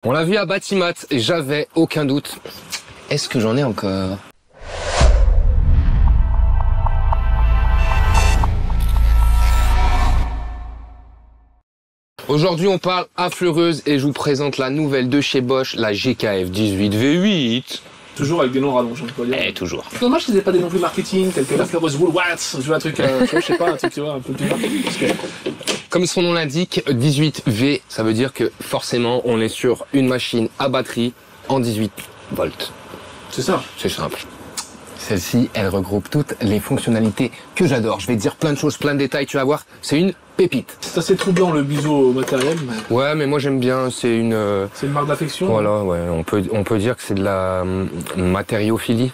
On l'a vu à Batimat et j'avais aucun doute. Est-ce que j'en ai encore? Aujourd'hui, on parle affleureuse et je vous présente la nouvelle de chez Bosch, la GKF 18 V8. Toujours avec des noms rallonges, on peut dire. Eh, toujours. C'est dommage qu'ils n'aient pas des noms plus marketing, tels que la fleureuse Woolworths, tu vois, un truc, je sais pas, un truc, tu vois, un peu plus marketing. Parce que... Comme son nom l'indique, 18V, ça veut dire que forcément, on est sur une machine à batterie en 18 volts. C'est ça. C'est simple. Celle-ci, elle regroupe toutes les fonctionnalités que j'adore. Je vais te dire plein de choses, plein de détails, tu vas voir. C'est une pépite. C'est assez troublant le biseau au matériel. Mais... Ouais, mais moi j'aime bien, c'est une... C'est une marque d'affection. Voilà, ouais, on peut dire que c'est de la matériophilie.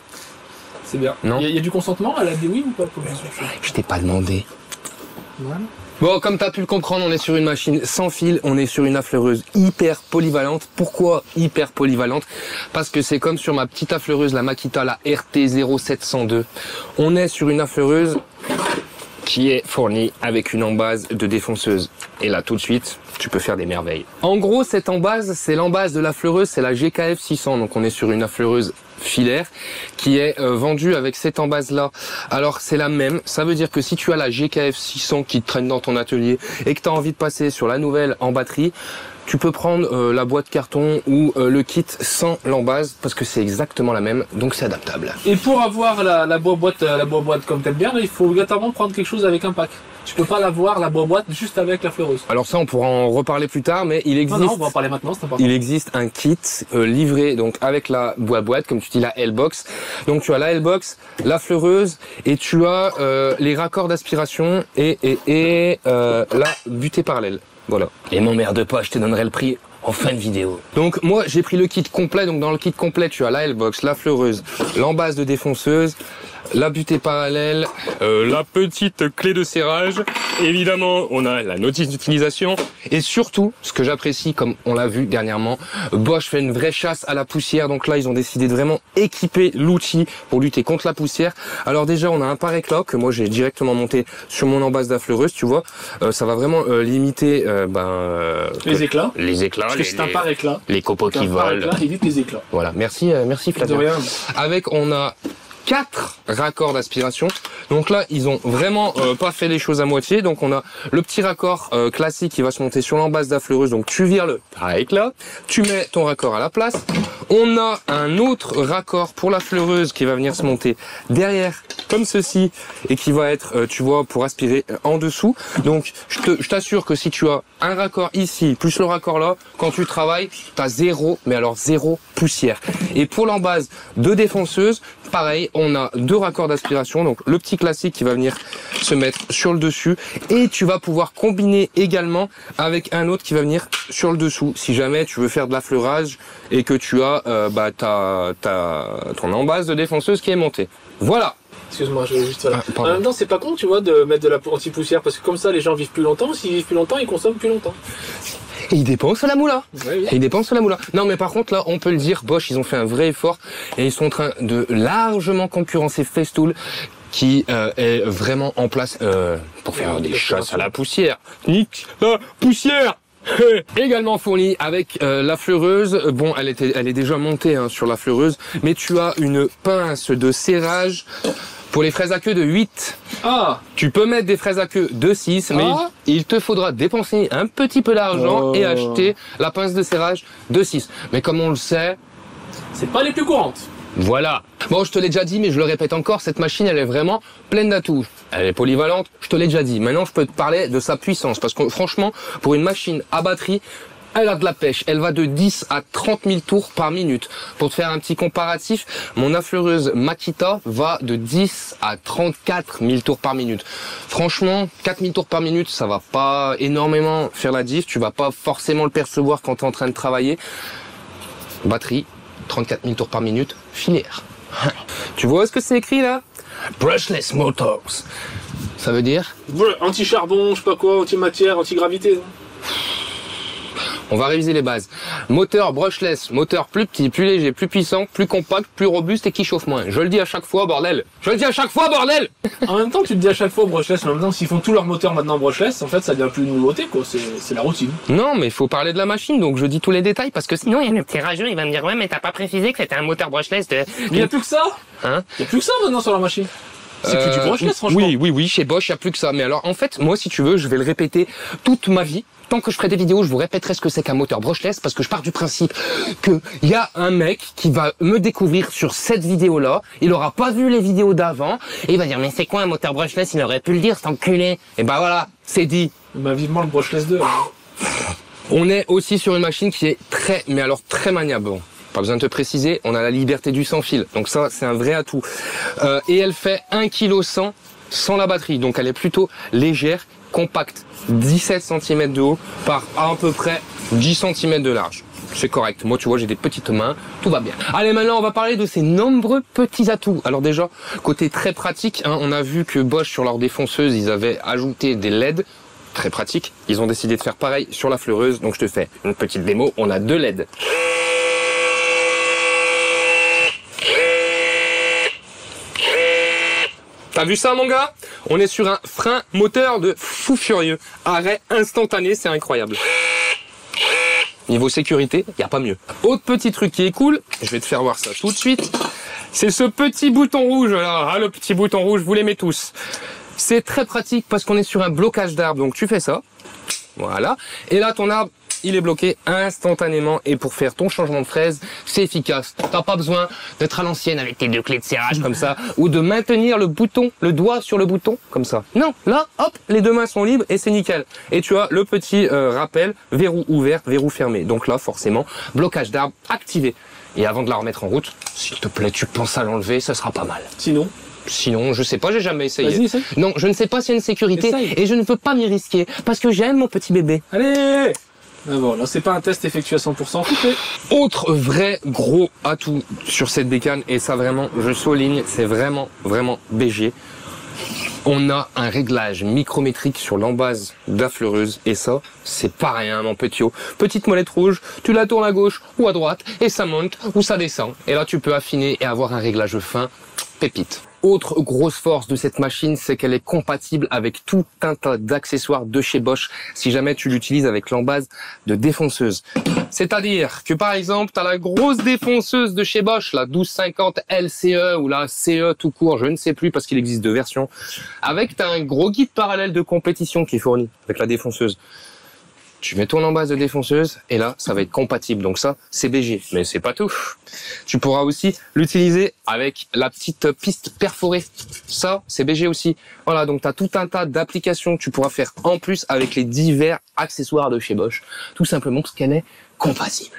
C'est bien. Non. Il y a du consentement à la DWI ou pas pour Je t'ai pas demandé. Voilà. Bon, comme tu as pu le comprendre, on est sur une machine sans fil, on est sur une affleureuse hyper polyvalente. Pourquoi hyper polyvalente? Parce que c'est comme sur ma petite affleureuse, la Makita, la RT0702. On est sur une affleureuse qui est fournie avec une embase de défonceuse. Et là, tout de suite, tu peux faire des merveilles. En gros, cette embase, c'est l'embase de l'affleureuse, c'est la GKF 600. Donc on est sur une affleureuse filaire qui est vendue avec cette embase là. Alors c'est la même, ça veut dire que si tu as la GKF 600 qui traîne dans ton atelier et que tu as envie de passer sur la nouvelle en batterie, tu peux prendre la boîte carton ou le kit sans l'embase parce que c'est exactement la même, donc c'est adaptable. Et pour avoir la boîte comme t'aimes bien, il faut obligatoirement prendre quelque chose avec un pack. Tu peux pas l'avoir, la boîte juste avec la fleureuse. Alors ça, on pourra en reparler plus tard, mais il existe... Non, on va en parler maintenant, c'est important. Il existe un kit livré donc avec la boîte, comme tu dis, la L-Box. Donc tu as la L-Box, la fleureuse, et tu as les raccords d'aspiration et la butée parallèle. Voilà. Et m'emmerde pas, je te donnerai le prix en fin de vidéo. Donc moi j'ai pris le kit complet, donc dans le kit complet tu as la L-Box, la fleureuse, l'embase de défonceuse, la butée parallèle, la petite clé de serrage, évidemment on a la notice d'utilisation et surtout ce que j'apprécie, comme on l'a vu dernièrement, Bosch fait une vraie chasse à la poussière, donc là ils ont décidé de vraiment équiper l'outil pour lutter contre la poussière. Alors déjà on a un pare-éclat que moi j'ai directement monté sur mon embase d'affleureuse, tu vois, ça va vraiment limiter les éclats. Les éclats, parce que c'est un pare-éclat. Les copeaux qui volent. Évite les éclats. Voilà, merci Flavien. De rien. Avec on a 4 raccords d'aspiration. Donc là, ils ont vraiment pas fait les choses à moitié. Donc on a le petit raccord classique qui va se monter sur l'embase d'affleureuse. Donc tu vires le pare-éclat, tu mets ton raccord à la place. On a un autre raccord pour la fleureuse qui va venir se monter derrière comme ceci et qui va être, tu vois, pour aspirer en dessous. Donc je t'assure que si tu as un raccord ici plus le raccord là, quand tu travailles, tu as zéro, mais alors zéro poussière. Et pour l'embase de défonceuse, pareil, on a 2 raccords d'aspiration, donc le petit classique qui va venir se mettre sur le dessus et tu vas pouvoir combiner également avec un autre qui va venir sur le dessous si jamais tu veux faire de l'affleurage et que tu as ton embase de défonceuse qui est montée. Voilà. Excuse-moi, je vais juste... Voilà. En même temps, c'est pas con, tu vois, de mettre de la anti-poussière parce que comme ça, les gens vivent plus longtemps. S'ils vivent plus longtemps, ils consomment plus longtemps. Et ils dépensent la moula. Oui. Et ils dépensent la moula. Non, mais par contre, là, on peut le dire, Bosch, ils ont fait un vrai effort et ils sont en train de largement concurrencer Festool qui est vraiment en place pour faire des chasses à la poussière. Nique la poussière. Également fourni avec la fleureuse. Bon, elle est déjà montée sur la fleureuse, mais tu as une pince de serrage pour les fraises à queue de 8. Ah. Tu peux mettre des fraises à queue de 6, mais il te faudra dépenser un petit peu d'argent et acheter la pince de serrage de 6. Mais comme on le sait, c'est pas les plus courantes. Voilà. Bon, je te l'ai déjà dit, mais je le répète encore, cette machine, elle est vraiment pleine d'atouts. Elle est polyvalente, je te l'ai déjà dit. Maintenant, je peux te parler de sa puissance, parce que franchement, pour une machine à batterie, elle a de la pêche. Elle va de 10 à 30 000 tours par minute. Pour te faire un petit comparatif, mon affleureuse Makita va de 10 à 34 000 tours par minute. Franchement, 4 000 tours par minute, ça va pas énormément faire la diff. Tu vas pas forcément le percevoir quand tu es en train de travailler. Batterie, 34 000 tours par minute, filaire. Tu vois ce que c'est écrit là? Brushless Motors. Ça veut dire? Anti-charbon, je sais pas quoi, anti-matière, anti-gravité. On va réviser les bases. Moteur brushless, moteur plus petit, plus léger, plus puissant, plus compact, plus robuste et qui chauffe moins. Je le dis à chaque fois, bordel. Je le dis à chaque fois, bordel. En même temps, tu te dis à chaque fois brushless, mais en même temps, s'ils font tous leurs moteurs maintenant brushless, en fait, ça devient plus une nouveauté, quoi. C'est la routine. Non, mais il faut parler de la machine, donc je dis tous les détails parce que sinon il y a le petit rageux, il va me dire ouais, mais t'as pas précisé que c'était un moteur brushless de. Il y a plus que ça. Hein? Il y a plus que ça maintenant sur la machine. C'est plus du brushless, franchement. Oui, chez Bosch, il n'y a plus que ça. Mais alors, en fait, moi, si tu veux, je vais le répéter toute ma vie. Tant que je ferai des vidéos, je vous répéterai ce que c'est qu'un moteur brushless parce que je pars du principe qu'il y a un mec qui va me découvrir sur cette vidéo-là. Il aura pas vu les vidéos d'avant et il va dire mais c'est quoi un moteur brushless? Il aurait pu le dire, cet enculé. Et ben voilà, c'est dit. Bah vivement le brushless 2. On est aussi sur une machine qui est très, mais alors très maniable. Bon, pas besoin de te préciser, on a la liberté du sans fil. Donc ça, c'est un vrai atout. Et elle fait 1,1 kg sans la batterie. Donc elle est plutôt légère, compacte. 17 cm de haut par à peu près 10 cm de large. C'est correct. Moi, tu vois, j'ai des petites mains. Tout va bien. Allez, maintenant, on va parler de ces nombreux petits atouts. Alors déjà, côté très pratique, hein, on a vu que Bosch, sur leur défonceuse, ils avaient ajouté des LED. Très pratique. Ils ont décidé de faire pareil sur la fleureuse. Donc, je te fais une petite démo. On a 2 LED. T'as vu ça, mon gars? On est sur un frein moteur de fou furieux. Arrêt instantané, c'est incroyable. Niveau sécurité, il n'y a pas mieux. Autre petit truc qui est cool, je vais te faire voir ça tout de suite, c'est ce petit bouton rouge là. Ah, le petit bouton rouge, vous l'aimez tous. C'est très pratique parce qu'on est sur un blocage d'arbre, donc tu fais ça. Voilà. Et là, ton arbre, il est bloqué instantanément. Et pour faire ton changement de fraise, c'est efficace. T'as pas besoin d'être à l'ancienne avec tes 2 clés de serrage comme ça, ou de maintenir le bouton, le doigt sur le bouton comme ça. Non, là, hop, les 2 mains sont libres et c'est nickel. Et tu as le petit rappel, verrou ouvert, verrou fermé. Donc là, forcément, blocage d'arbre activé. Et avant de la remettre en route, s'il te plaît, tu penses à l'enlever, ça sera pas mal. Sinon, je sais pas, j'ai jamais essayé. Vas-y, essaye. Non, je ne sais pas s'il y a une sécurité Essaye. et je ne veux pas m'y risquer parce que j'aime mon petit bébé. Allez. Ah bon, là, c'est pas un test effectué à 100%. Coupé. Autre vrai gros atout sur cette bécane, et ça vraiment, je souligne, c'est vraiment BG. On a un réglage micrométrique sur l'embase de la fleureuse, et ça, c'est pas rien, mon petit haut. Petite molette rouge, tu la tournes à gauche ou à droite, et ça monte ou ça descend. Et là, tu peux affiner et avoir un réglage fin, pépite. Autre grosse force de cette machine, c'est qu'elle est compatible avec tout un tas d'accessoires de chez Bosch si jamais tu l'utilises avec l'embase de défonceuse. C'est-à-dire que par exemple, tu as la grosse défonceuse de chez Bosch, la 1250 LCE ou la CE tout court, je ne sais plus parce qu'il existe 2 versions, avec tu as un gros guide parallèle de compétition qui est fourni avec la défonceuse. Tu mets ton embase de défonceuse et là, ça va être compatible. Donc ça, c'est BG. Mais c'est pas tout. Tu pourras aussi l'utiliser avec la petite piste perforée. Ça, c'est BG aussi. Voilà, donc tu as tout un tas d'applications que tu pourras faire en plus avec les divers accessoires de chez Bosch. Tout simplement parce qu'elle est compatible.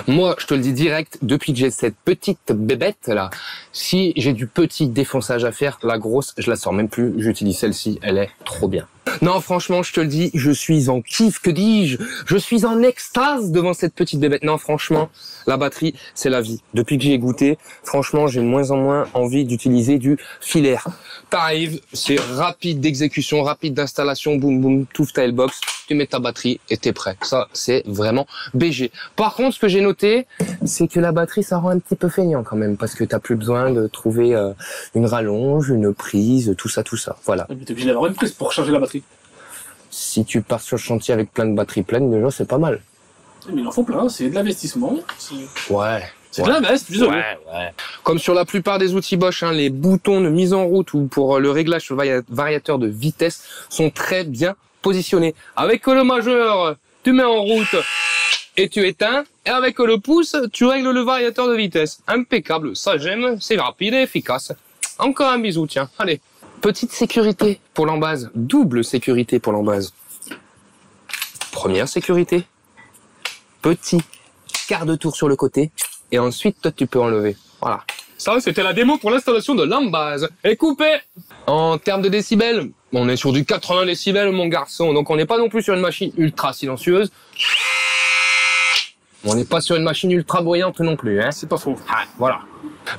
Moi, je te le dis direct, depuis que j'ai cette petite bébête là, si j'ai du petit défonçage à faire, la grosse, je la sors même plus, j'utilise celle-ci, elle est trop bien. Non, franchement, je te le dis, je suis en kiff, que dis-je? Je suis en extase devant cette petite bébête. Non, franchement, la batterie, c'est la vie. Depuis que j'y ai goûté, franchement, j'ai de moins en moins envie d'utiliser du filaire. T'arrives, c'est rapide d'exécution, rapide d'installation, boum boum, tu ouvres ta L-box, tu mets ta batterie et t'es prêt. Ça, c'est vraiment BG. Par contre, ce que j'ai noté, c'est que la batterie, ça rend un petit peu feignant quand même, parce que t'as plus besoin de trouver une rallonge, une prise, tout ça. Voilà. Mais t'es obligé d'avoir une prise pour charger la batterie. Si tu pars sur le chantier avec plein de batteries pleines, déjà, c'est pas mal. Mais il en faut plein, c'est de l'investissement. Ouais. C'est de l'invest, désolé. Ouais. Comme sur la plupart des outils Bosch, hein, les boutons de mise en route ou pour le réglage sur le variateur de vitesse sont très bien positionnés. Avec le majeur, tu mets en route et tu éteins. Et avec le pouce, tu règles le variateur de vitesse. Impeccable, ça j'aime, c'est rapide et efficace. Encore un bisou, tiens, allez. Petite sécurité pour l'embase, double sécurité pour l'embase. Première sécurité, petit quart de tour sur le côté, et ensuite toi, tu peux enlever. Voilà. Ça, c'était la démo pour l'installation de l'embase. Et coupé. En termes de décibels, on est sur du 80 décibels, mon garçon, donc on n'est pas non plus sur une machine ultra silencieuse. On n'est pas sur une machine ultra bruyante non plus, hein. C'est pas faux. Ah, voilà.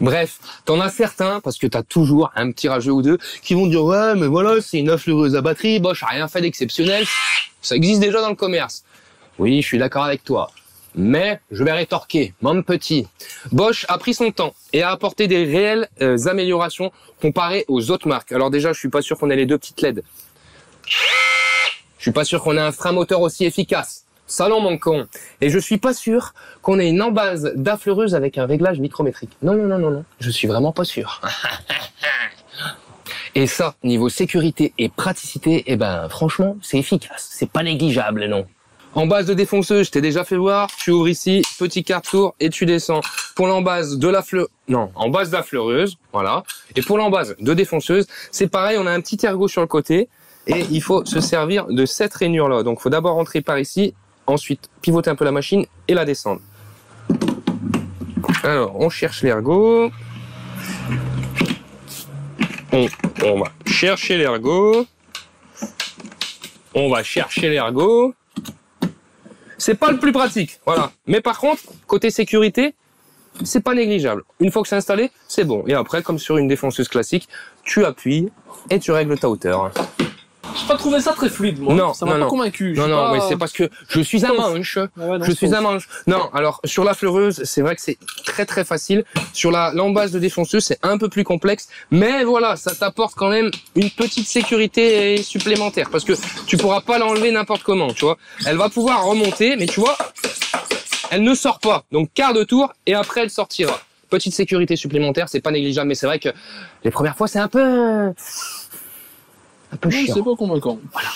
Bref, t'en as certains, parce que t'as toujours un petit rageux ou deux, qui vont dire « Ouais, mais voilà, c'est une fleureuse à batterie, Bosch a rien fait d'exceptionnel. » Ça existe déjà dans le commerce. Oui, je suis d'accord avec toi. Mais je vais rétorquer, mon petit. Bosch a pris son temps et a apporté des réelles améliorations comparées aux autres marques. Alors déjà, je suis pas sûr qu'on ait les 2 petites LED. Je suis pas sûr qu'on ait un frein moteur aussi efficace. Ça non, mon con. Et je suis pas sûr qu'on ait une embase d'affleureuse avec un réglage micrométrique. Non, non, non, non, non. Je suis vraiment pas sûr. Et ça, niveau sécurité et praticité, eh ben, franchement, c'est efficace. C'est pas négligeable, non. En base de défonceuse, je t'ai déjà fait voir. Tu ouvres ici, petit quart-tour et tu descends. Pour l'embase de la en base d'affleureuse, voilà. Et pour l'embase de défonceuse, c'est pareil, on a un petit ergot sur le côté et il faut se servir de cette rainure-là. Donc, il faut d'abord rentrer par ici, ensuite pivoter un peu la machine et la descendre. Alors, on cherche l'ergot. On va chercher l'ergot. On va chercher l'ergot. C'est pas le plus pratique, voilà. Mais par contre, côté sécurité, c'est pas négligeable. Une fois que c'est installé, c'est bon. Et après, comme sur une défonceuse classique, tu appuies et tu règles ta hauteur. J'ai pas trouvé ça très fluide, moi. Non, ça m'a pas convaincu. Non, non, mais c'est parce que je suis un manche. Ouais, non, je suis un manche. Non, alors, sur la fleureuse, c'est vrai que c'est très très facile. Sur l'embase de défonceuse, c'est un peu plus complexe. Mais voilà, ça t'apporte quand même une petite sécurité supplémentaire. Parce que tu pourras pas l'enlever n'importe comment, tu vois. Elle va pouvoir remonter, mais tu vois, elle ne sort pas. Donc, quart de tour, et après, elle sortira. Petite sécurité supplémentaire, c'est pas négligeable. Mais c'est vrai que les premières fois, c'est un peu chiant. C'est pas convaincant. Voilà.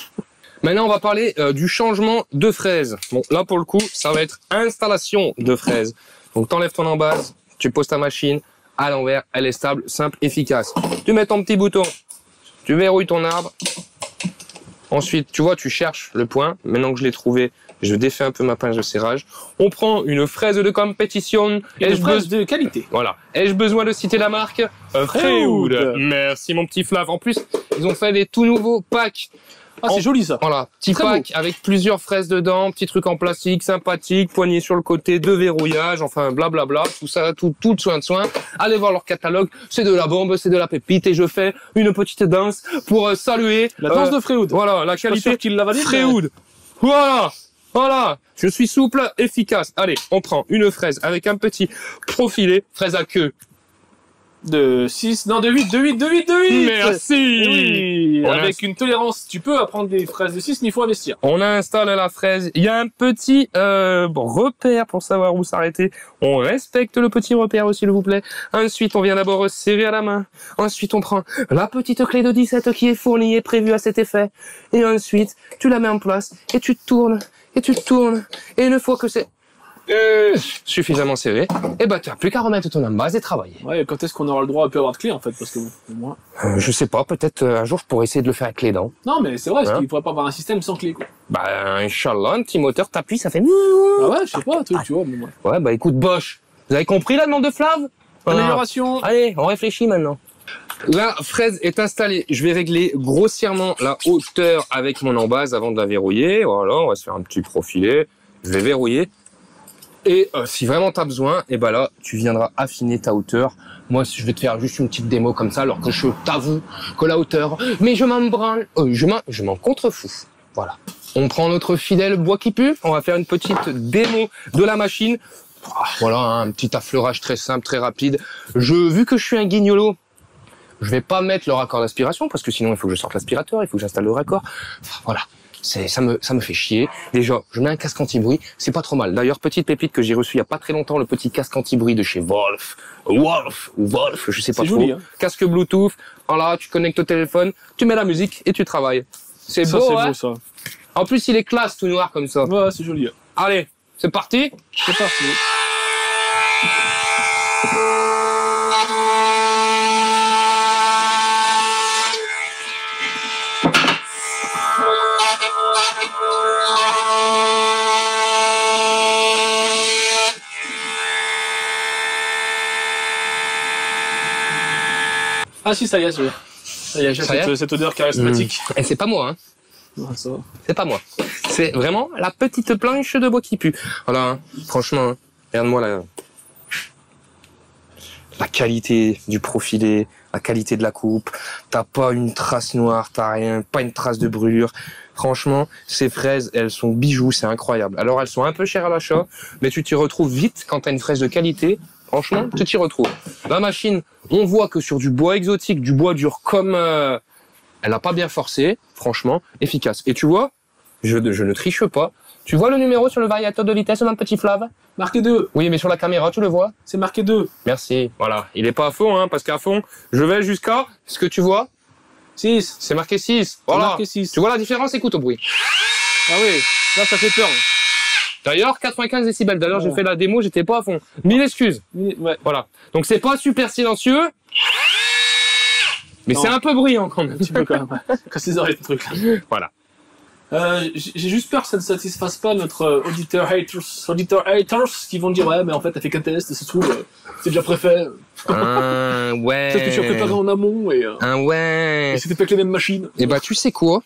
Maintenant, on va parler du changement de fraise. Bon, là, pour le coup, ça va être installation de fraise. Donc, t'enlèves ton embase, tu poses ta machine à l'envers, elle est stable, simple, efficace. Tu mets ton petit bouton, tu verrouilles ton arbre. Ensuite, tu vois, tu cherches le point. Maintenant que je l'ai trouvé, je défais un peu ma pince de serrage. On prend une fraise de compétition. Une fraise de qualité. Voilà. Ai-je besoin de citer la marque Freewood. Merci, mon petit Flav. En plus, ils ont fait des tout nouveaux packs. Ah, c'est joli ça. Voilà, petit pack avec plusieurs fraises dedans, petit truc en plastique, sympathique, poignée sur le côté, de verrouillage, enfin blablabla, tout ça, tout soin de soin. Allez voir leur catalogue, c'est de la bombe, c'est de la pépite et je fais une petite danse pour saluer la danse de Freewood. Voilà, la qualité qu'il l'a validé. Freewood. Voilà. Voilà, je suis souple, efficace. Allez, on prend une fraise avec un petit profilé, fraise à queue. De 6, non de 8, de 8, de 8, de 8. Merci. Oui, avec une tolérance, tu peux apprendre des fraises de 6, mais il faut investir. On installe la fraise. Il y a un petit repère pour savoir où s'arrêter. On respecte le petit repère, s'il vous plaît. Ensuite, on vient d'abord serrer à la main. Ensuite, on prend la petite clé de 17 qui est fournie et prévue à cet effet. Et ensuite, tu la mets en place et tu tournes. Et tu tournes. Et une fois que c'est suffisamment serré, et bah t'as plus qu'à remettre ton embase et travailler. Ouais, quand est-ce qu'on aura le droit à plus avoir de clé en fait, parce que moi. Je sais pas, peut-être un jour je pourrais essayer de le faire avec les dents. Non mais c'est vrai, parce qu'il faudrait pas avoir un système sans clé quoi. Bah Inch'Allah, un petit moteur t'appuies, ça fait. Ah ouais, je sais pas, toi, tu vois. Mais ouais, bah écoute Bosch, vous avez compris la demande de Flav? Amélioration. Allez, on réfléchit maintenant. La fraise est installée. Je vais régler grossièrement la hauteur avec mon embase avant de la verrouiller. Voilà, on va se faire un petit profilé. Je vais verrouiller. Et si vraiment tu as besoin, et ben là, tu viendras affiner ta hauteur. Moi, je vais te faire juste une petite démo comme ça, alors que je t'avoue que la hauteur, mais je m'en branle, je m'en contrefous. Voilà. On prend notre fidèle bois qui pue. On va faire une petite démo de la machine. Voilà, hein, un petit affleurage très simple, très rapide. Vu que je suis un guignolo, je vais pas mettre le raccord d'aspiration parce que sinon il faut que je sorte l'aspirateur, il faut que j'installe le raccord. Enfin, voilà. Ça me fait chier. Déjà, je mets un casque anti-bruit, c'est pas trop mal. D'ailleurs, petite pépite que j'ai reçue il y a pas très longtemps, le petit casque anti-bruit de chez Wolf, je sais pas trop. Joli, hein. Casque Bluetooth. Voilà, tu connectes au téléphone, tu mets la musique et tu travailles. C'est beau, c'est hein. beau ça. En plus, il est classe tout noir comme ça. Ouais, c'est joli. Allez, c'est parti. C'est parti. Ah si, ça y est, ça y est, cette odeur charismatique. Et c'est pas moi, hein. Non, ça va. C'est pas moi. C'est vraiment la petite planche de bois qui pue. Voilà, hein. Franchement, hein. Regarde-moi la qualité du profilé, la qualité de la coupe. T'as pas une trace noire, t'as rien, pas une trace de brûlure. Franchement, ces fraises, elles sont bijoux, c'est incroyable. Alors, elles sont un peu chères à l'achat, mais tu t'y retrouves vite quand tu as une fraise de qualité. Franchement, tu t'y retrouves. La machine, on voit que sur du bois exotique, du bois dur comme... elle n'a pas bien forcé, franchement, efficace. Et tu vois, je ne triche pas. Tu vois le numéro sur le variateur de vitesse, mon petit Flav? Marqué 2. Oui, mais sur la caméra, tu le vois? C'est marqué 2. Merci. Voilà. Il est pas à fond, hein, parce qu'à fond, je vais jusqu'à ce que tu vois. 6. C'est marqué 6. Voilà. Marqué 6. Tu vois la différence? Écoute au bruit. Ah oui, là ça fait peur. D'ailleurs, 95 décibels. D'ailleurs, Ouais. j'ai fait la démo, j'étais pas à fond. 1000 excuses. Ouais. Voilà. Donc c'est pas super silencieux. Mais Non. c'est un peu bruyant quand même. Un petit peu quand même. Ouais. Casse les oreilles, le truc. Voilà. J'ai juste peur que ça ne satisfasse pas notre auditeur haters qui vont dire ouais mais en fait t'as fait qu'un test, ça se trouve c'est déjà préfet. Ouais. Peut-être que tu as préparé en amont et Ouais. c'était pas que les mêmes machines. Et bah tu sais quoi?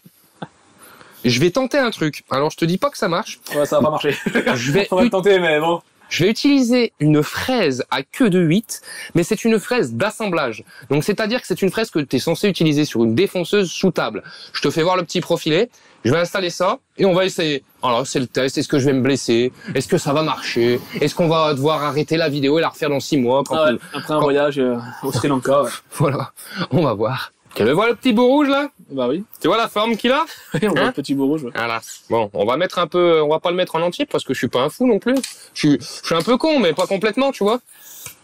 Je vais tenter un truc. Alors je te dis pas que ça marche. Ouais, ça va pas marcher. Je vais On va le tenter mais bon. Je vais utiliser une fraise à queue de 8, mais c'est une fraise d'assemblage. Donc c'est-à-dire que c'est une fraise que tu es censé utiliser sur une défonceuse sous table. Je te fais voir le petit profilé, je vais installer ça et on va essayer. Alors c'est le test, est-ce que je vais me blesser? Est-ce que ça va marcher? Est-ce qu'on va devoir arrêter la vidéo et la refaire dans 6 mois quand Ah ouais, après un voyage au Sri Lanka. Ouais. Voilà, on va voir. Tu veux voir le petit beau rouge là? Bah oui. Tu vois la forme qu'il a? On voit le petit beau rouge. Ouais. Voilà. Bon, on va mettre un peu, on va pas le mettre en entier parce que je suis pas un fou non plus. Je suis un peu con, mais pas complètement, tu vois.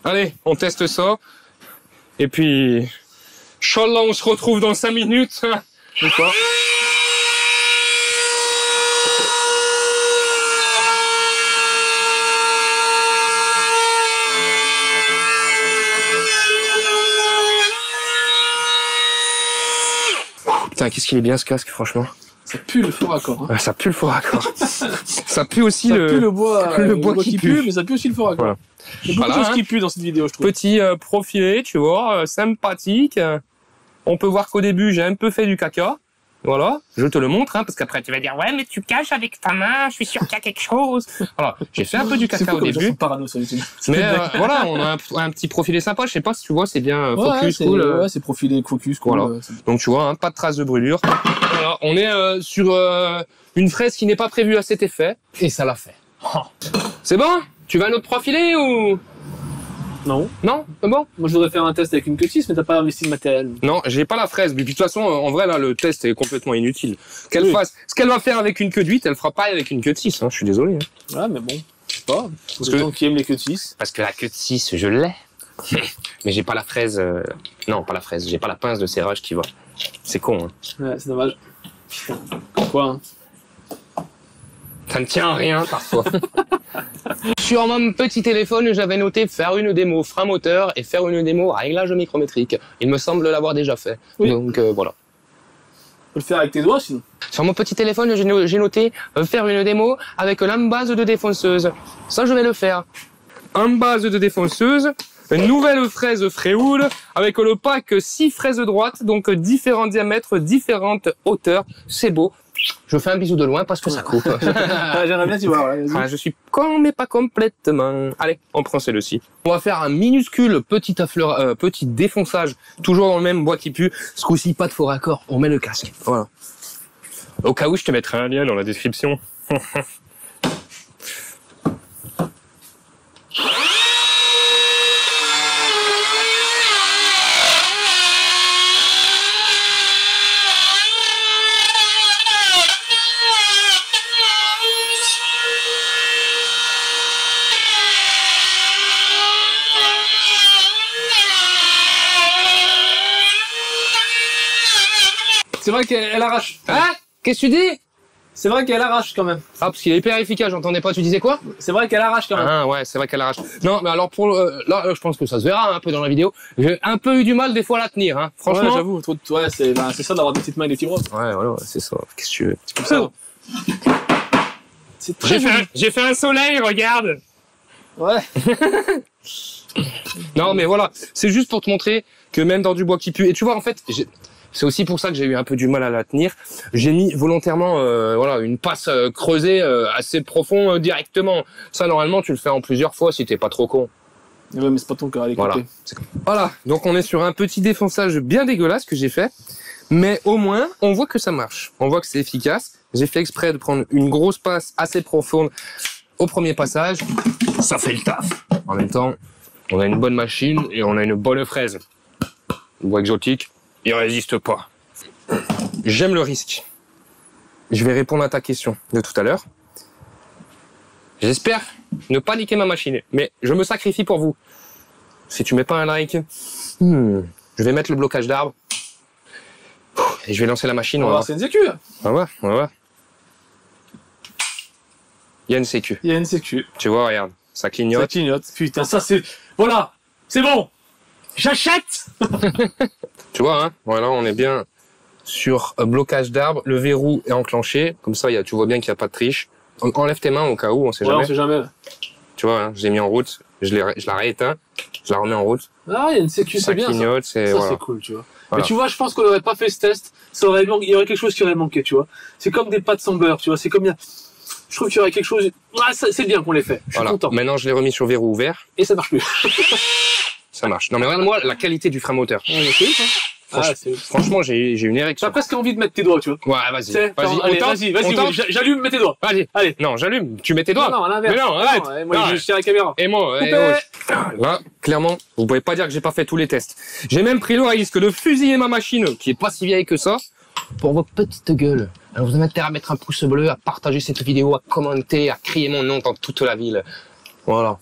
Allez, on teste ça. Et puis, Inch'Allah, on se retrouve dans 5 minutes. D'accord. Putain, qu'est-ce qu'il est bien ce casque, franchement. Ça pue le faux raccord. Hein. Ouais, ça pue le faux raccord. Ça pue aussi Ça pue le bois, le bois qui pue. mais ça pue aussi le faux raccord. Voilà. Il y a beaucoup Voilà, de choses hein. qui puent dans cette vidéo, je trouve. Petit profilé, tu vois, sympathique. On peut voir qu'au début, j'ai un peu fait du caca. Voilà, je te le montre, hein, parce qu'après tu vas dire ouais mais tu caches avec ta main, je suis sûr qu'il y a quelque chose. Voilà, j'ai fait un peu du C'est caca fou au comme les gens début, sont parano sur YouTube. mais voilà, on a un petit profilé sympa. Je sais pas si tu vois, c'est bien focus, c'est, cool. Ouais, c'est profilé, focus, cool. Voilà. Donc tu vois, hein, pas de traces de brûlure. Voilà, on est sur une fraise qui n'est pas prévue à cet effet, et ça l'a fait. C'est bon? Tu veux un autre profilé ou Non. non? C'est bon? Moi, je voudrais faire un test avec une cutis, mais t'as pas investi de matériel. Non, j'ai pas la fraise. Mais puis, de toute façon, en vrai, là, le test est complètement inutile. Qu'elle Oui. fasse, ce qu'elle va faire avec une queue de 8, elle fera pas avec une queue de 6, hein. Je suis désolé. Hein. Ouais, mais bon, je sais pas. Pour que- les gens qui aiment les cutis. Parce que la queue de 6, je l'ai. Mais j'ai pas la fraise, non, pas la fraise. J'ai pas la pince de serrage qui va. C'est con, hein. Ouais, c'est dommage. Quoi, hein. Ça ne tient à rien, parfois. Sur mon petit téléphone, j'avais noté faire une démo frein moteur et faire une démo réglage micrométrique. Il me semble l'avoir déjà fait. Oui. Donc, voilà. Tu peux le faire avec tes doigts, sinon. Sur mon petit téléphone, j'ai noté faire une démo avec l'embase de défonceuse. Ça, je vais le faire. Embase de défonceuse, une nouvelle fraise Fréoul avec le pack 6 fraises droites, donc différents diamètres, différentes hauteurs. C'est beau. Je fais un bisou de loin parce que ça coupe. J'aimerais bien t'y voir. Ouais, vas-y. Ah, je suis con, mais pas complètement. Allez, on prend celle-ci. On va faire un minuscule petit défonçage, toujours dans le même bois qui pue. Ce coup-ci, pas de faux raccord. On met le casque. Voilà. Au cas où, je te mettrai un lien dans la description. C'est vrai qu'elle arrache. Hein? Qu'est-ce que tu dis? C'est vrai qu'elle arrache quand même. Ah, parce qu'il est hyper efficace, j'entendais pas. Tu disais quoi? C'est vrai qu'elle arrache quand même. Ah ouais, c'est vrai qu'elle arrache. Non, mais alors pour là, je pense que ça se verra un peu dans la vidéo. J'ai un peu eu du mal des fois à la tenir, hein. Franchement. Ouais, j'avoue. Ouais, c'est ça d'avoir des petites mains et des petits bras. Ouais, voilà, c'est ça. Qu'est-ce que tu veux? C'est comme ça. C'est très joli. J'ai fait un soleil, regarde. Ouais. Non, mais voilà, c'est juste pour te montrer que même dans du bois qui pue. Et tu vois, en fait, c'est aussi pour ça que j'ai eu un peu du mal à la tenir. J'ai mis volontairement, voilà, une passe creusée assez profond directement. Ça, normalement, tu le fais en plusieurs fois si t'es pas trop con. Ouais, mais c'est pas ton cœur à l'écouter. Voilà. Voilà. Donc on est sur un petit défonçage bien dégueulasse que j'ai fait. Mais au moins, on voit que ça marche. On voit que c'est efficace. J'ai fait exprès de prendre une grosse passe assez profonde au premier passage. Ça fait le taf. En même temps, on a une bonne machine et on a une bonne fraise. Une bois exotique, il résiste pas. J'aime le risque. Je vais répondre à ta question de tout à l'heure. J'espère ne pas niquer ma machine, mais je me sacrifie pour vous. Si tu mets pas un like, je vais mettre le blocage d'arbre et je vais lancer la machine. On va voir, c'est une sécu. On va voir. Il y a une sécu. Il y a une sécu. Tu vois, regarde, ça clignote. Ça clignote. Putain, ça c'est... Voilà, c'est bon. J'achète. Tu vois, hein, voilà, on est bien sur blocage d'arbre. Le verrou est enclenché. Comme ça, tu vois bien qu'il n'y a pas de triche. Enlève tes mains au cas où, on sait jamais. On sait jamais. Tu vois, hein, je l'ai mis en route. Je la rééteins. Je la remets en route. Ah, il y a une sécu, c'est bien. Clignote, ça, voilà. c'est cool, tu vois. Voilà. Mais tu vois, je pense qu'on n'aurait pas fait ce test. Il y aurait quelque chose qui aurait manqué, tu vois. C'est comme des pâtes sans beurre, tu vois. C'est comme... Je trouve qu'il y aurait quelque chose... Ah, c'est bien qu'on l'ait fait. Je suis content. Maintenant, je l'ai remis sur verrou ouvert. Et ça marche plus. Ça marche. Non, mais regarde-moi la qualité du frein moteur. Ouais, c'est ouf, hein. Franchement, j'ai une érection. T'as presque envie de mettre tes doigts, tu vois. Ouais, vas-y. Vas-y, j'allume, mets tes doigts. Allez. Non, j'allume. Tu mets tes doigts. Non, à l'inverse. Mais non, arrête. Non, moi, je tiens la caméra. Et moi, là, clairement, vous pouvez pas dire que j'ai pas fait tous les tests. J'ai même pris le risque de fusiller ma machine, qui est pas si vieille que ça, pour vos petites gueules. Alors, vous avez intérêt à mettre un pouce bleu, à partager cette vidéo, à commenter, à crier mon nom dans toute la ville. Voilà.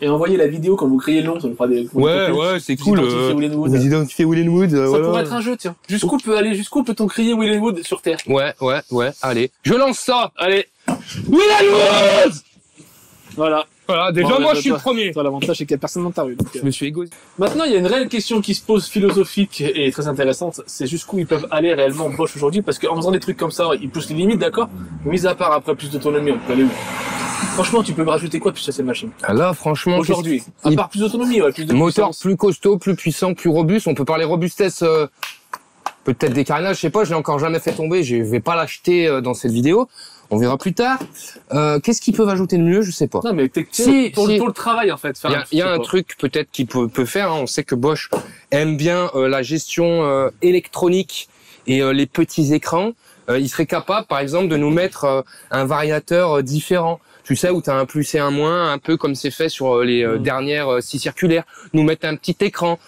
Et envoyez la vidéo quand vous criez le nom, ça nous fera des... Ouais, c'est cool. Vous identifiez Willenwood. Ça pourrait être un jeu, tiens. Jusqu'où peut-on crier Willenwood sur Terre? Ouais, allez. Je lance ça. Allez. Willenwood! Voilà. Déjà, moi, je suis le premier. Toi, l'avantage, c'est qu'il n'y a personne dans ta rue. Je me suis égoïste. Maintenant, il y a une réelle question qui se pose philosophique et très intéressante. C'est jusqu'où ils peuvent aller réellement Bosch aujourd'hui, parce qu'en faisant des trucs comme ça, ils poussent les limites, d'accord? Mais mis à part après plus d'autonomie, on peut aller où? Franchement, tu peux me rajouter quoi plus à cette machine? Là, franchement, aujourd'hui, à part plus d'autonomie, ouais, plus de moteur puissance. plus costaud, plus puissant, plus robuste. On peut parler robustesse, peut-être des carénages, je sais pas, je l'ai encore jamais fait tomber. Je vais pas l'acheter dans cette vidéo. On verra plus tard. Qu'est-ce qu'ils peuvent ajouter de mieux? Je sais pas. Non, mais pour le travail, en fait. Il y a un truc peut-être qu'il peut faire. Hein. On sait que Bosch aime bien la gestion électronique et les petits écrans. Il serait capable, par exemple, de nous mettre un variateur différent. Tu sais, où tu as un plus et un moins, un peu comme c'est fait sur les dernières scies circulaires. Nous mettre un petit écran.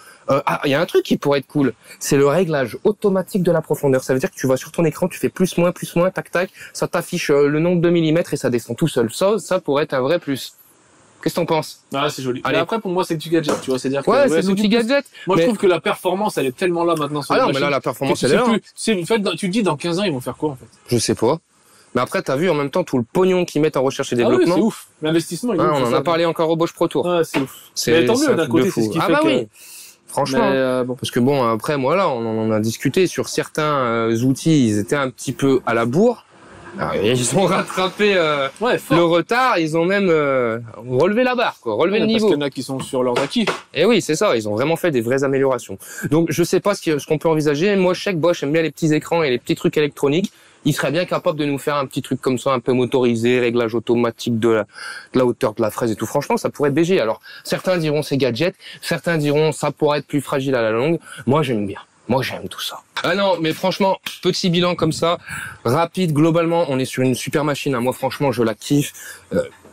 Il y a un truc qui pourrait être cool, c'est le réglage automatique de la profondeur. Ça veut dire que tu vas sur ton écran, tu fais plus, moins, tac, tac, ça t'affiche le nombre de millimètres et ça descend tout seul. Ça pourrait être un vrai plus. Qu'est-ce que t'en penses? Ah, c'est joli. Allez. Mais après, pour moi, c'est du gadget, tu vois, c'est-à-dire que... Ouais, c'est du petit gadget. Moi, je trouve que la performance, elle est tellement là maintenant sur non, mais là, la performance, elle est là. En fait, tu te dis, dans 15 ans, ils vont faire quoi, en fait? Je sais pas. Mais après, t'as vu en même temps tout le pognon qu'ils mettent en recherche et développement. Ah oui, c'est ouf. L'investissement, il est ouf. On en a parlé encore au Bosch Pro Tour. Ouais, c'est ouf. Mais tant mieux, d'un côté, c'est ce qui fait que... oui. Franchement, bon. parce que bon, après, moi là, on en a discuté sur certains outils, ils étaient un petit peu à la bourre. Alors, ils ont rattrapé le retard, ils ont même relevé la barre, quoi, relevé le niveau. Parce qu'il y en a qui sont sur leurs acquis. Et oui, c'est ça, ils ont vraiment fait des vraies améliorations. Donc, je sais pas ce qu'on peut envisager. Moi, je sais que Bosch aime bien les petits écrans et les petits trucs électroniques. Il serait bien capable de nous faire un petit truc comme ça, un peu motorisé, réglage automatique de la hauteur de la fraise et tout. Franchement, ça pourrait être BG. Alors, certains diront c'est gadget, certains diront ça pourrait être plus fragile à la longue. Moi, j'aime bien. Moi, j'aime tout ça. Ah non, mais franchement, petit bilan comme ça, rapide, globalement, on est sur une super machine. Moi, franchement, je la kiffe.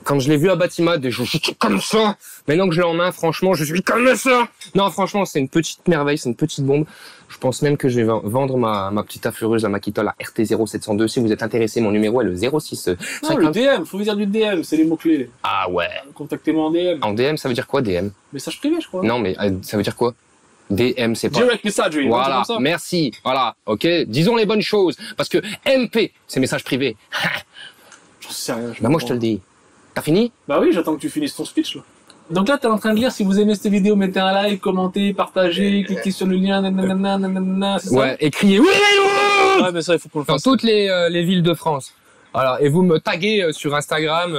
Quand je l'ai vu à Batimat, je suis comme ça. Maintenant que je l'ai en main, franchement, je suis comme ça. Non, franchement, c'est une petite merveille, c'est une petite bombe. Je pense même que je vais vendre ma petite affleureuse, la Makita, la RT0702. Si vous êtes intéressé, mon numéro est le 06 Non, le DM, faut vous dire du DM, c'est les mots-clés. Ah ouais. Contactez-moi en DM. En DM, ça veut dire quoi, DM? Message privé, je crois. Non, mais ça veut dire quoi? DM, c'est pas... Direct message, voilà, merci, voilà, ok. Disons les bonnes choses, parce que MP, c'est message privé. J'en sais rien. Bah moi, je te le dis. T'as fini? Bah oui, j'attends que tu finisses ton speech, là. Donc là, t'es en train de lire, si vous aimez cette vidéo, mettez un like, commentez, partagez, cliquez sur le lien, nanana, c'est ça? Ouais, et criez oui, ouais, mais ça, il faut qu'on le fasse. Dans toutes les villes de France. Voilà, et vous me taguez sur Instagram,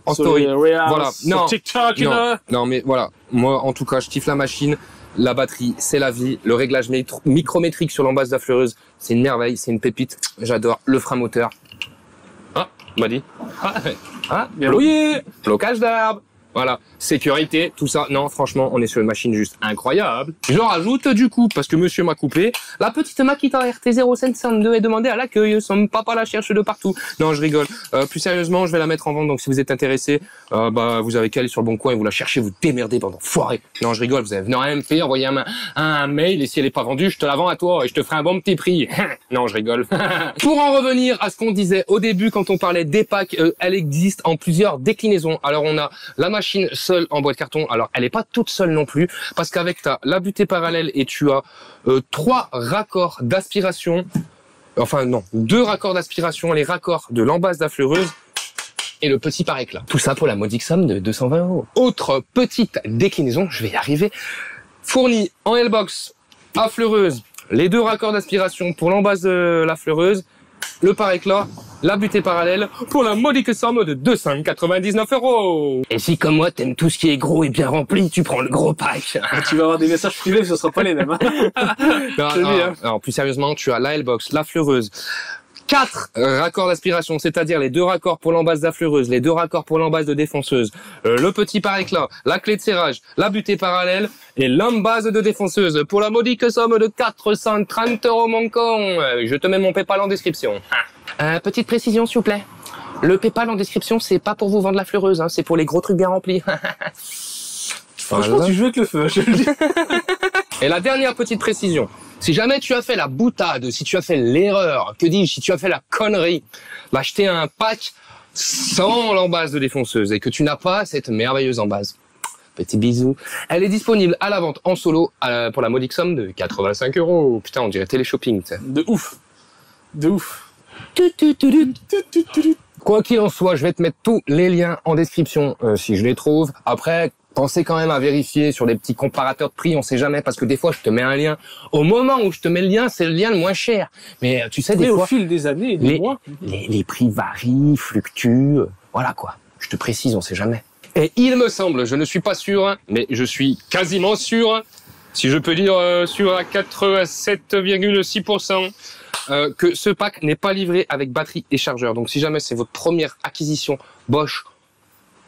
en story. Voilà, non, TikTok, non, mais voilà. Moi, en tout cas, je kiffe la machine. La batterie, c'est la vie. Le réglage micrométrique sur l'embase d'affleureuse, c'est une merveille, c'est une pépite. J'adore le frein moteur. Ah, m'a dit. Bien rouillé. Blocage d'arbre. Voilà, sécurité, tout ça. Non, franchement, on est sur une machine juste incroyable. Je rajoute du coup, parce que monsieur m'a coupé, la petite Makita RT0752 est demandée à l'accueil. Son papa la cherche de partout. Non, je rigole. Plus sérieusement, je vais la mettre en vente. Donc si vous êtes intéressé, vous avez qu'à aller sur le bon coin et vous la cherchez, vous démerdez pendant foiré. Non, je rigole. Vous avez venir à MP, envoyer un mail et si elle est pas vendue, je te la vends à toi et je te ferai un bon petit prix. Non, je rigole. Pour en revenir à ce qu'on disait au début quand on parlait des packs, elle existe en plusieurs déclinaisons. Alors on a la machine seule en boîte carton. Alors elle est pas toute seule non plus parce qu'avec la butée parallèle et tu as 3 raccords d'aspiration. Enfin non, 2 raccords d'aspiration, les raccords de l'embase d'affleureuse et le petit pare-éclat. Tout ça pour la modique somme de 220 €. Autre petite déclinaison, je vais y arriver, fournie en L-box affleureuse, les 2 raccords d'aspiration pour l'embase de la fleureuse, le pare-éclat, la butée parallèle pour la modique somme de 299 €. Et si comme moi t'aimes tout ce qui est gros et bien rempli, tu prends le gros pack. Tu vas avoir des messages privés, ce sera pas les mêmes. Non, plus sérieusement, tu as la L-box, la fleureuse, 4 raccords d'aspiration, c'est-à-dire les 2 raccords pour l'embase d'affleureuse, les 2 raccords pour l'embase de défonceuse, le petit pare-éclat, la clé de serrage, la butée parallèle et l'embase de défonceuse pour la modique somme de 430 € mon con. Je te mets mon PayPal en description. Petite précision s'il vous plaît. Le PayPal en description, c'est pas pour vous vendre la fleureuse, hein, c'est pour les gros trucs bien remplis. Franchement, tu joues avec le feu, je le dis. Et la dernière petite précision. Si jamais tu as fait la boutade, si tu as fait l'erreur, que dis-je, si tu as fait la connerie d'acheter un pack sans l'embase de défonceuse et que tu n'as pas cette merveilleuse embase, petit bisou, elle est disponible à la vente en solo pour la modique somme de 85 €. Putain, on dirait télé-shopping, tu sais. De ouf. De ouf. Quoi qu'il en soit, je vais te mettre tous les liens en description si je les trouve. Après, pensez quand même à vérifier sur des petits comparateurs de prix, on sait jamais, parce que des fois je te mets un lien. Au moment où je te mets le lien, c'est le lien le moins cher. Mais tu sais, des fois, au fil des années et des mois, les prix varient, fluctuent. Voilà quoi. Je te précise, on sait jamais. Et il me semble, je ne suis pas sûr, mais je suis quasiment sûr, si je peux dire sûr à 87,6%, que ce pack n'est pas livré avec batterie et chargeur. Donc si jamais c'est votre première acquisition Bosch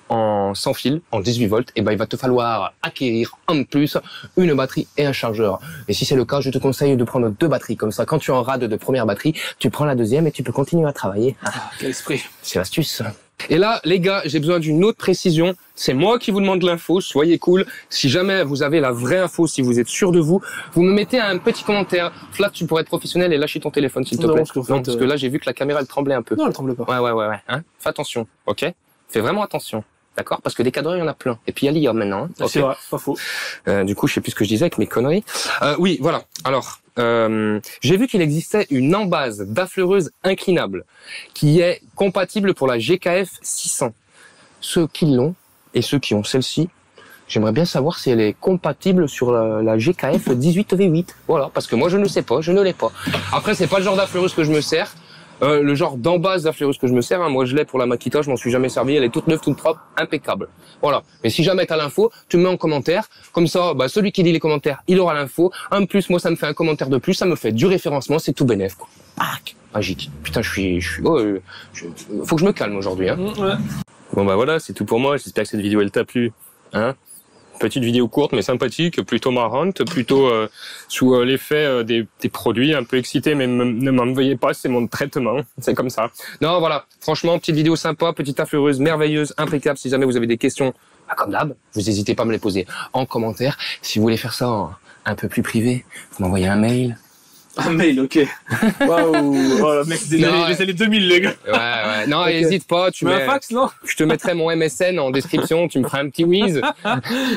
en sans fil, en 18 volts, et ben il va te falloir acquérir en plus une batterie et un chargeur. Et si c'est le cas, je te conseille de prendre 2 batteries. Comme ça, quand tu en rades de première batterie, tu prends la deuxième et tu peux continuer à travailler. Quel esprit. C'est l'astuce. Et là, les gars, j'ai besoin d'une autre précision. C'est moi qui vous demande l'info, soyez cool. Si jamais vous avez la vraie info, si vous êtes sûr de vous, vous me mettez un petit commentaire. Flat, tu pourrais être professionnel et lâcher ton téléphone, s'il te plaît. Parce que là, j'ai vu que la caméra, elle tremblait un peu. Non, elle tremble pas. Ouais. Hein, fais attention, ok? Fais vraiment attention. D'accord? Parce que des cadreurs, il y en a plein. Et puis, il y a l'IA maintenant. Hein. Okay. C'est vrai, pas faux. Du coup, je sais plus ce que je disais avec mes conneries. Oui, voilà. Alors, j'ai vu qu'il existait une embase d'affleureuse inclinable qui est compatible pour la GKF 600. Ceux qui l'ont et ceux qui ont celle-ci, j'aimerais bien savoir si elle est compatible sur la GKF 18V8. Voilà, parce que moi, je ne sais pas, je ne l'ai pas. Après, c'est pas le genre d'affleureuse que je me sers. Le genre d'embase d'affleureuse que je me sers, hein, moi je l'ai pour la Makita, je m'en suis jamais servi, elle est toute neuve, toute propre, impeccable. Voilà. Mais si jamais t'as l'info, tu me mets en commentaire, comme ça, celui qui lit les commentaires, il aura l'info. En plus, moi ça me fait un commentaire de plus, ça me fait du référencement, c'est tout bénef, quoi. Magique. Putain, faut que je me calme aujourd'hui, hein. Ouais. Bon voilà, c'est tout pour moi, j'espère que cette vidéo elle t'a plu, hein. Petite vidéo courte mais sympathique, plutôt marrante, plutôt sous l'effet des produits, un peu excité, mais ne m'en veuillez pas, c'est mon traitement, c'est comme ça. Non, voilà, franchement, petite vidéo sympa, petite affleureuse, merveilleuse, impeccable. Si jamais vous avez des questions, comme d'hab, vous n'hésitez pas à me les poser en commentaire. Si vous voulez faire ça un peu plus privé, vous m'envoyez un mail. Un mail, ok. Waouh, oh, le mec des années 2000, les gars. Ouais. Non, okay. Hésite pas, tu mets un fax, non? Je te mettrai mon MSN en description, tu me feras un petit whiz.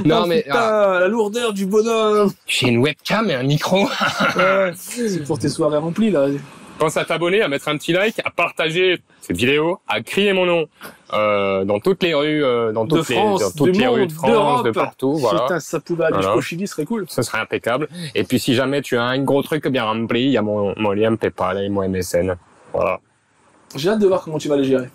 Non, mais putain, la lourdeur du bonhomme. J'ai une webcam et un micro. Ouais, c'est pour tes soirées remplies, là. Pense à t'abonner, à mettre un petit like, à partager cette vidéo, à crier mon nom dans toutes les rues, dans toutes les rues de France, de partout. Voilà. Putain, ça pouvait aller jusqu'au Chili, ce serait cool. Ce serait impeccable. Et puis si jamais tu as un gros truc bien rempli, il y a mon lien PayPal et mon MSN. Voilà. J'ai hâte de voir comment tu vas les gérer.